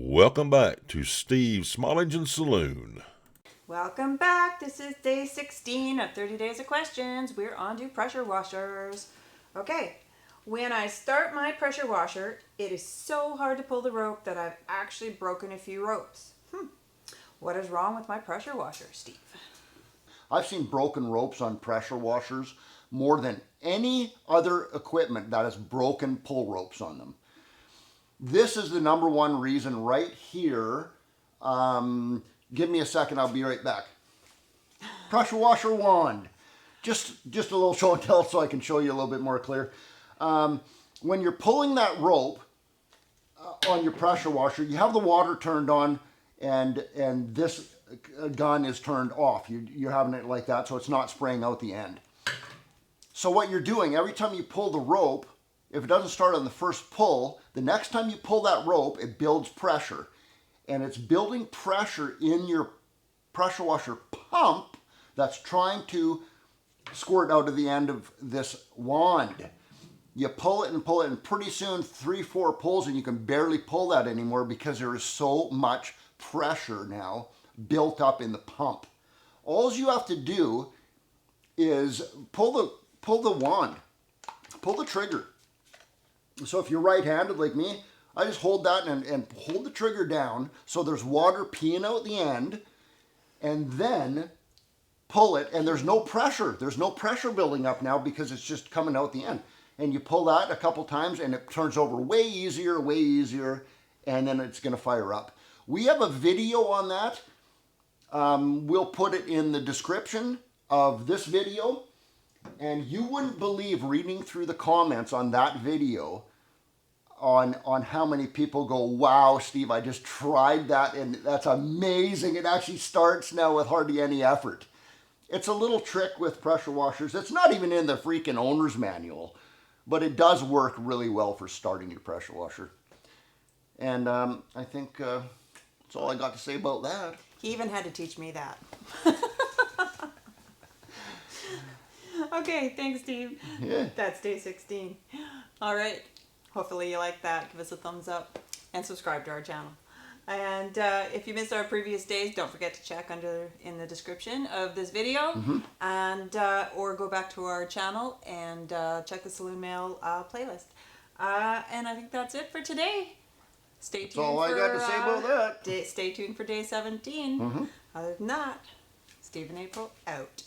Welcome back to Steve Smallingen Saloon. Welcome back. This is day 16 of 30 Days of Questions. We're on to pressure washers. Okay, when I start my pressure washer, it is so hard to pull the rope that I've actually broken a few ropes. What is wrong with my pressure washer, Steve? I've seen broken ropes on pressure washers more than any other equipment that has broken pull ropes on them. This is the number one reason right here. Give me a second, I'll be right back. Pressure washer wand. Just a little show and tell so I can show you a little bit more clear. When you're pulling that rope on your pressure washer, you have the water turned on and this gun is turned off. You're having it like that so it's not spraying out the end. So what you're doing, every time you pull the rope, if it doesn't start on the first pull, the next time you pull that rope, it builds pressure. And it's building pressure in your pressure washer pump that's trying to squirt out of the end of this wand. You pull it, and pretty soon 3-4 pulls and you can barely pull that anymore because there is so much pressure now built up in the pump. All you have to do is pull the wand, pull the trigger. So if you're right-handed like me, I just hold that and hold the trigger down so there's water peeing out the end, and then pull it, and there's no pressure. There's no pressure building up now because it's just coming out the end. And you pull that a couple times and it turns over way easier, and then it's going to fire up. We have a video on that. We'll put it in the description of this video. And you wouldn't believe reading through the comments on that video on how many people go, wow, Steve, I just tried that and that's amazing. It actually starts now with hardly any effort. It's a little trick with pressure washers. It's not even in the freaking owner's manual, but it does work really well for starting your pressure washer. And I think that's all I got to say about that. He even had to teach me that. Okay, thanks, Steve. Yeah. That's day 16. All right. Hopefully you like that. Give us a thumbs up and subscribe to our channel. And if you missed our previous days, don't forget to check in the description of this video, and or go back to our channel and check the Saloon Mail playlist. And I think that's it for today. Stay tuned. That's all I got to say about that. Stay tuned for day 17. Other than that, Steve and April out.